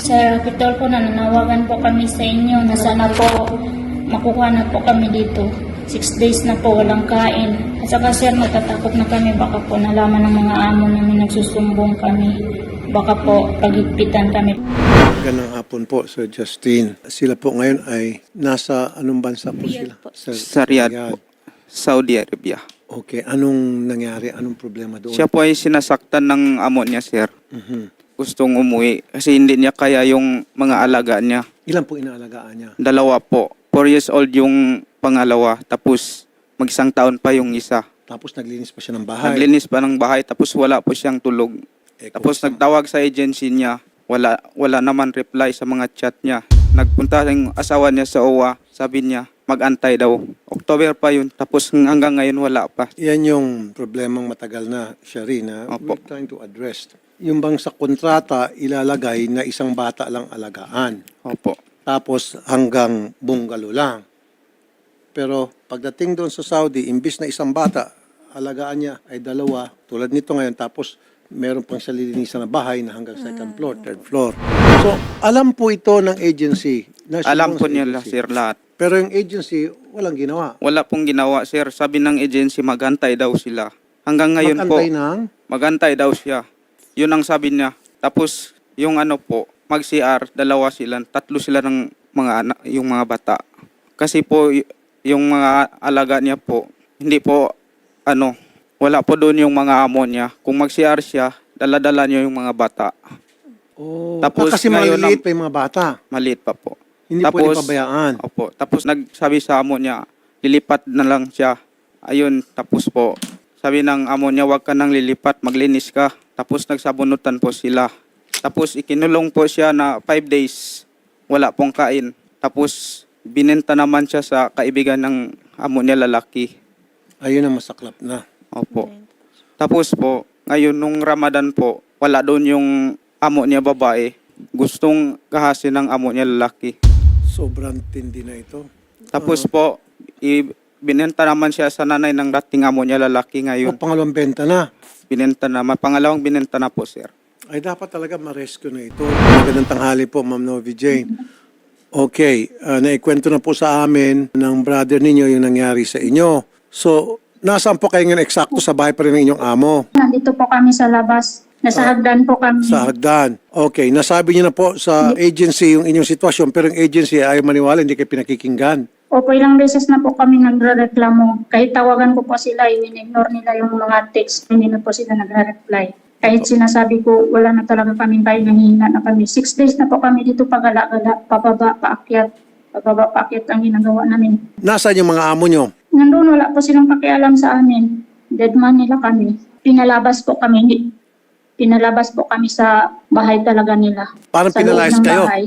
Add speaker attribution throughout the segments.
Speaker 1: Sir Pitol po, nananawagan po kami sa inyo na sana po makuha na po kami dito. 6 days na po walang kain. At saka sir, natatakot na kami, baka po nalaman ng mga amo namin nagsusumbong kami. Baka po pagigpitan kami.
Speaker 2: Magandang hapon po, Sir Justin. Sila po ngayon ay nasa anong bansa po sila?
Speaker 3: Sa Riyadh po, Saudi Arabia.
Speaker 2: Okay, anong nangyari? Anong problema doon?
Speaker 3: Siya po ay sinasaktan ng amo niya, sir.
Speaker 2: Mhm.
Speaker 3: Gustong umuwi kasi hindi niya kaya yung mga alaga niya.
Speaker 2: Ilan po inaalagaan niya?
Speaker 3: 2 po. 4 years old yung pangalawa, tapos mag-1 taon pa yung isa.
Speaker 2: Tapos naglinis pa siya ng bahay.
Speaker 3: Naglinis pa ng bahay, tapos wala po siyang tulog. Tapos
Speaker 2: kung
Speaker 3: nagtawag sa agency niya, wala naman reply sa mga chat niya. Nagpunta yung asawa niya sa OWA, sabi niya, mag-antay daw. October pa yun, tapos hanggang ngayon wala pa.
Speaker 2: Yan yung problemang matagal na, Shari, na
Speaker 3: Opo.
Speaker 2: we're trying to address. Yung bang sa kontrata ilalagay na isang bata lang alagaan.
Speaker 3: Opo.
Speaker 2: Tapos hanggang bungalo lang. Pero pagdating doon sa Saudi, imbis na isang bata, alagaan niya ay 2, tulad nito ngayon, tapos meron pang siya lilinisan na bahay na hanggang 2nd floor, 3rd floor. So, alam po ito ng agency.
Speaker 3: Alam po niya sir lahat.
Speaker 2: Pero yung agency, walang ginawa.
Speaker 3: Wala pong ginawa, sir. Sabi ng agency, magantay daw sila. Hanggang ngayon
Speaker 2: Mag-antay
Speaker 3: po,
Speaker 2: ng?
Speaker 3: magantay daw siya. Yun ang sabi niya. Tapos, yung ano po, mag-CR, 2 sila, 3 sila ng mga anak, yung mga bata. Kasi po, yung mga alaga niya po, hindi po, wala po doon yung mga amo niya. Kung mag-CR siya, dala-dala niya yung mga bata.
Speaker 2: Oh,
Speaker 3: Tapos
Speaker 2: kasi
Speaker 3: ngayon
Speaker 2: maliliit pa yung mga bata.
Speaker 3: Maliit pa po.
Speaker 2: Hindi pwede pabayaan.
Speaker 3: Opo. Tapos nagsabi sa amo niya, lilipat na lang siya. Ayun, tapos po, sabi ng amo niya, wag ka nang lilipat, maglinis ka. Tapos nagsabunutan po sila. Tapos ikinulong po siya na 5 days, wala pong kain. Tapos binenta naman siya sa kaibigan ng amo niya lalaki.
Speaker 2: Ayun ang masaklap na.
Speaker 3: Opo. Tapos po, ngayon nung Ramadan po, wala doon yung amo niya babae. Gustong kahasin ng amo niya lalaki.
Speaker 2: Sobrang tindi na ito.
Speaker 3: Tapos po, binenta naman siya sa nanay ng dating amo niya lalaki
Speaker 2: O
Speaker 3: ngayon.
Speaker 2: pangalawang benta na.
Speaker 3: Binenta na, pangalawang binenta na po, sir.
Speaker 2: Ay dapat talaga ma-rescue na ito. Magandang tanghali po, Ma'am Novi Jane. Okay, naikwento na po sa amin ng brother ninyo yung nangyari sa inyo. So, nasaan po kayo ngayon eksakto, sa bahay pa rin ng inyong amo?
Speaker 1: Nandito po kami sa labas. Nasa hagdan po kami.
Speaker 2: Sa hagdan. Okay, nasabi niyo na po sa agency yung inyong sitwasyon, pero yung agency ayaw maniwala, hindi kayo pinakikinggan.
Speaker 1: Opo, ilang beses na po kami nagre-reklamo. Kahit tawagan ko po sila, in-ignore nila yung mga text, hindi na po sila nagre-reply. Kahit sinasabi ko, wala na talaga kaming kain, nanghihina na kami. 6 days na po kami dito pagala-gala, pababa, paakyat. Pababa, paakyat ang ginagawa namin.
Speaker 2: Nasaan yung mga amo nyo?
Speaker 1: Nandun, wala po silang pakialam sa amin. Dead man nila kami. Pinalabas po kami. Pinalabas po kami sa bahay talaga nila.
Speaker 2: Parang
Speaker 1: Sa loob
Speaker 2: pinalayas
Speaker 1: ng
Speaker 2: kayo?
Speaker 1: bahay.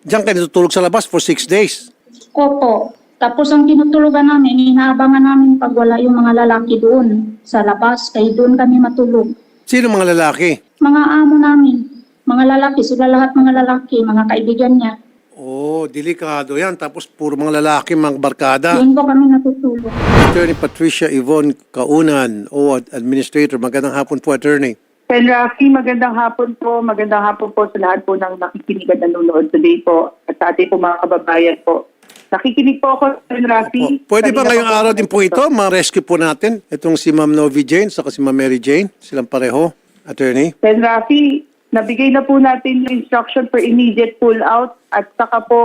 Speaker 2: Diyan kayo natutulog sa labas for 6 days.
Speaker 1: Opo. Tapos ang tinutulugan namin, inaabangan namin pag wala yung mga lalaki doon sa labas. Kaya doon kami matulog.
Speaker 2: Sino mga lalaki?
Speaker 1: Mga amo namin. Mga lalaki, sila lahat mga lalaki, mga kaibigan niya.
Speaker 2: Oh, delikado yan. Tapos puro mga lalaki, mga barkada.
Speaker 1: Doon po kami natutulog.
Speaker 2: Attorney Patricia Yvonne Kaunan, OWAD Administrator. Magandang hapon po, Attorney.
Speaker 4: Sen Rafi, magandang hapon po. Magandang hapon po sa lahat po ng nakikinig at nanonood today po. At sa ating po mga kababayan po. Nakikinig po ako, Sen Rafi.
Speaker 2: Pwede ba ngayong araw din po ito, ma-rescue po natin? Itong si Ma'am Novi Jane, saka si Ma'am Mary Jane. Silang pareho, Attorney.
Speaker 4: Sen Rafi, nabigay na po natin yung instruction for immediate pull-out at saka po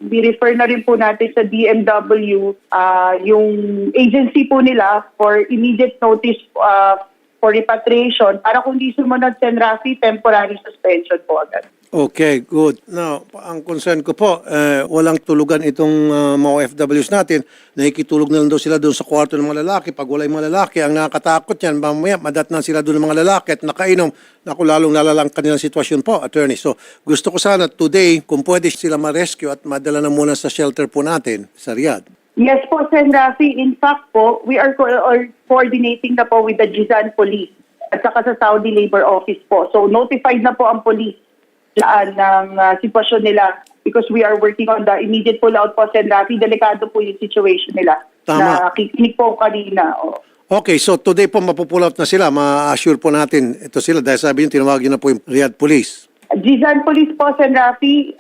Speaker 4: i-refer na rin po natin sa DMW yung agency po nila for immediate notice for repatriation para kung di sumunod, Sen Rafi, temporary suspension po agad.
Speaker 2: Okay, good. Now, ang concern ko po, walang tulugan itong mga OFWs natin. Nakikitulog na lang daw sila doon sa kwarto ng mga lalaki. Pag wala yung mga lalaki, ang nakakatakot yan, mamaya madatnan sila doon ng mga lalaki at nakainom. Naku, lalong lalalang kanilang sitwasyon po, Attorney. So, gusto ko sana today, kung pwede sila ma-rescue at madala na muna sa shelter po natin sa Riyadh.
Speaker 4: Yes po, Sen Rafi. In fact po, we are coordinating na po with the Jizan Police at saka sa Saudi Labor Office po. So, notified na po ang police ng sitwasyon nila because we are working on the immediate pull-out po, Sen Rafi. Delikado po yung situation nila.
Speaker 2: Tama.
Speaker 4: Nakikinig po kanina.
Speaker 2: Okay, so today po mapupull out na sila. Ma-assure po natin ito sila dahil sabi niyo tinawag niyo na po yung Riyadh Police.
Speaker 4: Gizan Police po, Sen. Rafi.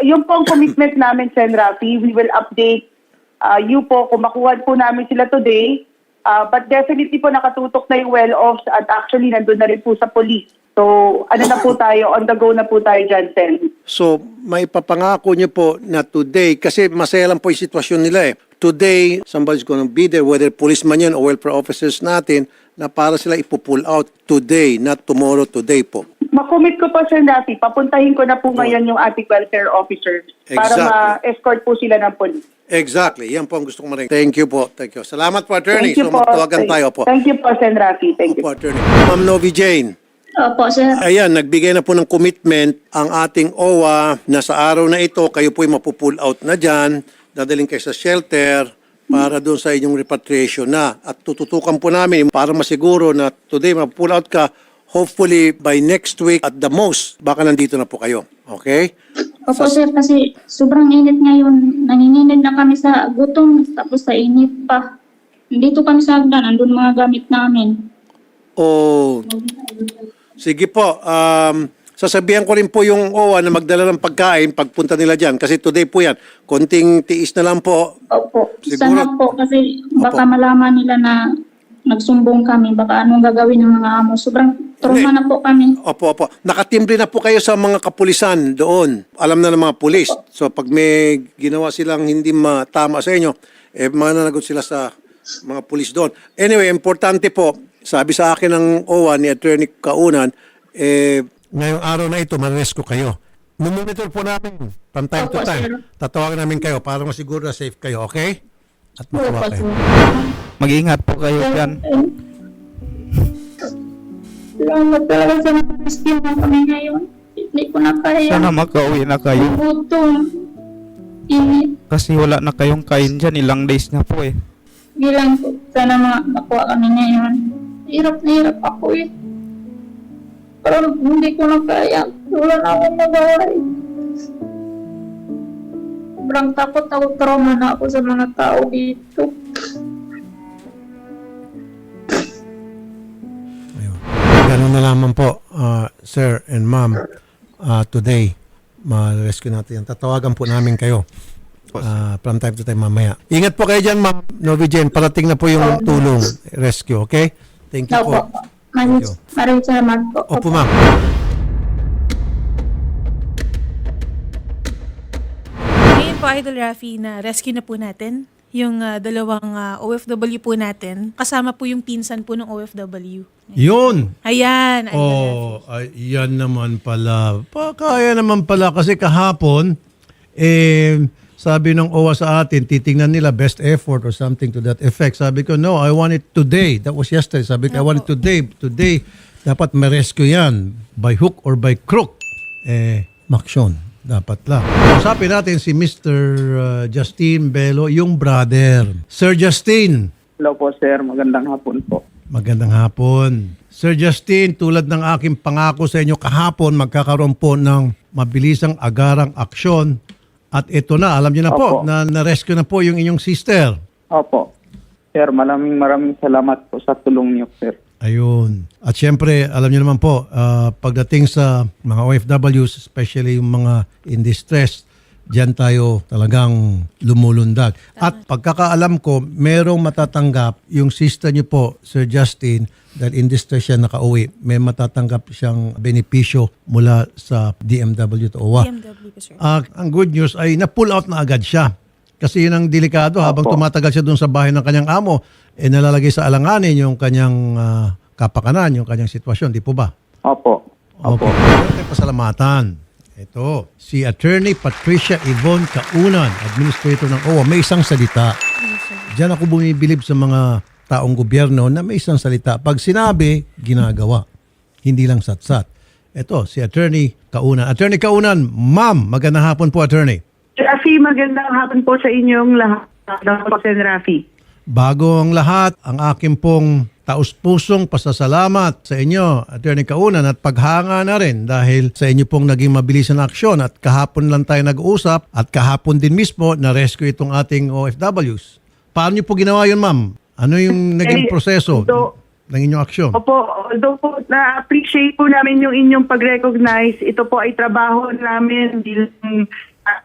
Speaker 4: Yung pong commitment namin, Sen. Rafi, we will update you po kung makuha po namin sila today. But definitely po nakatutok na yung well-offs at actually nandun na rin po sa police. So, ano na po tayo, on the go na po tayo dyan, Sen.
Speaker 2: So, may papangako niyo po na today, kasi masaya lang po yung sitwasyon nila eh. Today, somebody's gonna be there, whether policeman yan o welfare officers natin, na para sila ipo-pull out today, not tomorrow, today po.
Speaker 4: Makomit ko po, Sen. Rafi, papuntahin ko na po ngayon yung ating welfare officers para
Speaker 2: Exactly.
Speaker 4: ma-escort po sila ng police.
Speaker 2: Exactly. Yan po ang gusto ko marinig. Thank you po. Thank you. Salamat po, attorney.
Speaker 4: Thank you
Speaker 2: So,
Speaker 4: po.
Speaker 2: magtawagan tayo po.
Speaker 4: Thank you po, Sen. Rafi. Thank you.
Speaker 2: Opo, attorney. Ma'am Novi Jane.
Speaker 1: Opo, sir.
Speaker 2: Ayan, nagbigay na po ng commitment ang ating OWA na sa araw na ito, kayo po'y mapupull out na dyan, dadaling kayo sa shelter para doon sa inyong repatriation na. At tututukan po namin para masiguro na today mapupull out ka, hopefully by next week at the most, baka nandito na po kayo. Okay?
Speaker 1: Opo, sir, kasi sobrang init ngayon. Nanginginig na kami sa gutom, tapos sa init pa. Dito kami sa hagdan, andun mga gamit namin.
Speaker 2: Oh, sige po. Sasabihan ko rin po yung OWA na magdala ng pagkain pagpunta nila dyan. Kasi today po yan, konting tiis na lang po.
Speaker 1: Opo,
Speaker 2: Siguro-
Speaker 1: sana po kasi baka malaman nila na nagsumbong kami, baka anong gagawin ng mga amo. Sobrang trauma na po kami.
Speaker 2: Opo, opo. Nakatimbre na po kayo sa mga kapulisan doon. Alam na ng mga pulis. So pag may ginawa silang hindi matama sa inyo, mananagot sila sa mga pulis doon. Anyway, importante po, sabi sa akin ng OWA ni Attorney Kaunan, ngayong araw na ito, ma-rescue kayo. Mumonitor po namin from time to
Speaker 1: Opo,
Speaker 2: time.
Speaker 1: sir.
Speaker 2: Tatawagan namin kayo para masiguro na safe kayo, okay? At
Speaker 1: Opo,
Speaker 2: makawa kayo.
Speaker 1: sir.
Speaker 3: Mag-ingat po kayo dyan.
Speaker 1: Salamat talaga sa rescue na kami ngayon. Hindi ko na kaya.
Speaker 3: Sana makauwi na kayo.
Speaker 1: Gutom. Init.
Speaker 3: Kasi wala na kayong kain dyan. Ilang days na po eh.
Speaker 1: Bilang po, sana makuha kami ngayon. Hirap na hirap ako eh. Pero hindi ko na kaya. Wala na akong magawa eh. Sobrang takot ako, trauma na ako sa mga tao dito.
Speaker 2: Ayun. Ganun na lamang po, sir and ma'am, today, ma-rescue natin yan. Tatawagan po namin kayo from time to time mamaya. Ingat po kayo dyan, ma'am Novi Jane. Parating na po yung tulong rescue, okay? Thank you po.
Speaker 1: Opo. Maraming salamat po.
Speaker 2: Opo, ma'am.
Speaker 5: Ngayon po, Idol Rafi, na rescue na po natin yung dalawang OFW po natin. Kasama po yung pinsan po ng OFW.
Speaker 6: Yun.
Speaker 5: Ayan, Idol Rafi.
Speaker 6: Oh, yan naman pala. Kaya naman pala kasi kahapon, sabi ng OWA sa atin, titingnan nila best effort or something to that effect. Sabi ko, no, I want it today. That was yesterday. Sabi ko, I want it today. Today, dapat ma-rescue yan by hook or by crook. Maksyon. Dapat lang. Usapin natin si Mr. Justin Bello, yung brother. Sir Justin.
Speaker 3: Hello po sir. Magandang hapon po.
Speaker 6: Magandang hapon. Sir Justin, tulad ng aking pangako sa inyo kahapon, magkakaroon po ng mabilisang agarang aksyon. At ito na, alam niyo na po,
Speaker 3: Opo.
Speaker 6: na na-rescue na po yung inyong sister.
Speaker 3: Opo. Sir, maraming salamat po sa tulong niyo sir.
Speaker 6: Ayun. At syempre, alam niyo naman po, pagdating sa mga OFWs, especially yung mga in distress, diyan tayo talagang lumulundag. At pagkakaalam ko, merong matatanggap yung sister niyo po, Sir Justin, dahil in distress siya nakauwi, may matatanggap siyang benepisyo mula sa DMW to OWA.
Speaker 5: BMW po, sir.
Speaker 6: Ang good news ay na-pull out na agad siya. Kasi yun ang delikado habang tumatagal siya doon sa bahay ng kanyang amo, nalalagay sa alanganin yung kanyang kapakanan, yung kanyang sitwasyon. Di po ba?
Speaker 3: Opo.
Speaker 6: Okay. Meron tayong pasalamatan. Ito, si Attorney Patricia Yvonne Kaunan, Administrator ng OWA. May isang salita. Diyan ako bumibilib sa mga taong gobyerno na may isang salita. Pag sinabi, ginagawa. Hindi lang satsat. Ito, si Attorney Kaunan. Attorney Kaunan, ma'am, magandang hapon po, Attorney.
Speaker 4: Rafi, magandang hapon po sa inyong lahat. Sen. Rafi.
Speaker 6: Bago ang lahat, ang aking pong taus-pusong pasasalamat sa inyo, Attorney Kaunan, at paghanga na rin dahil sa inyo pong naging mabilisan na aksyon at kahapon lang tayo nag-uusap at kahapon din mismo na-rescue itong ating OFWs. Paano niyo po ginawa yun, ma'am? Ano yung naging proseso? ng inyong aksyon.
Speaker 4: Opo, although po na-appreciate po namin yung inyong pag-recognize, ito po ay trabaho namin bilang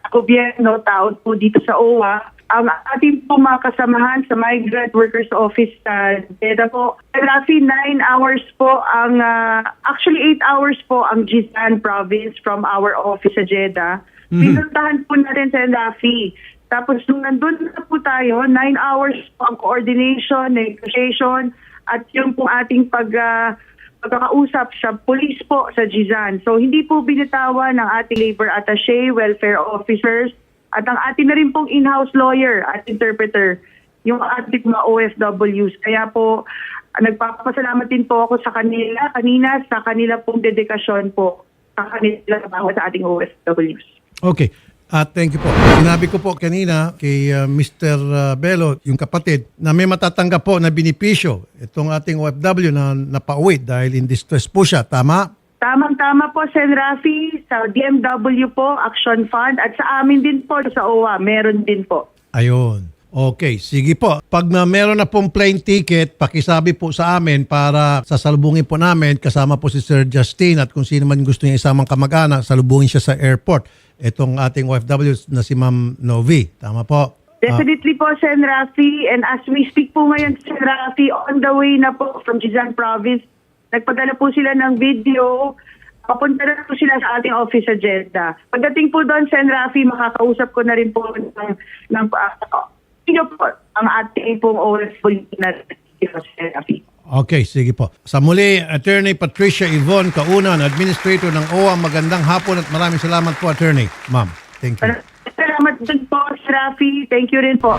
Speaker 4: gobyerno, tao po dito sa OWA. Ang ating po mga kasamahan sa Migrant Workers Office sa Jeddah po, Rafi, 9 hours po ang, actually 8 hours po ang Jizan province from our office sa Jeddah. Pinuntahan po natin sa Rafi. Tapos nung nandun na po tayo, 9 hours po ang coordination, negotiation, at yung po ating pagkakausap sa police po sa Jizan. So hindi po binitawan ng ating labor attaché, welfare officers, at ang ating na rin pong in-house lawyer at interpreter, yung ating mga OFWs. Kaya po, nagpapasalamat din po ako sa kanila, sa kanila pong dedikasyon po sa kanila sa ating OFWs.
Speaker 6: Okay. Thank you po. Sinabi ko po kanina kay Mr. Bello, yung kapatid, na may matatanggap po na binipisyo itong ating OFW na napauwi dahil in distress po siya. Tama?
Speaker 4: Tamang-tama po, Sen. Rafi, sa DMW po, Action Fund, at sa amin din po, sa OWA, meron din po.
Speaker 6: Ayun. Okay, sige po. Pag meron na pong plane ticket, pakisabi po sa amin para sasalubungin po namin kasama po si Sir Justin at kung sino man gusto niya isamang kamag-anak, salubungin siya sa airport. Itong ating OFW na si Ma'am Novi. Tama po?
Speaker 4: Definitely po, Sen. Rafi, and as we speak po ngayon, Sen. Rafi, on the way na po from Jizan Province, nagpadala po sila ng video, papunta na po sila sa ating office sa Jeddah. Pagdating po doon, Sen. Rafi, makakausap ko na rin po ng po, ang ating pong OFW na Sen. Rafi.
Speaker 6: Okay, sige po. Sa muli, Attorney Patricia Yvonne Kaunan, Administrator ng OWA. Magandang hapon at maraming salamat po, Attorney. Ma'am, thank you.
Speaker 4: Salamat din po, Sen. Rafi. Thank you rin po.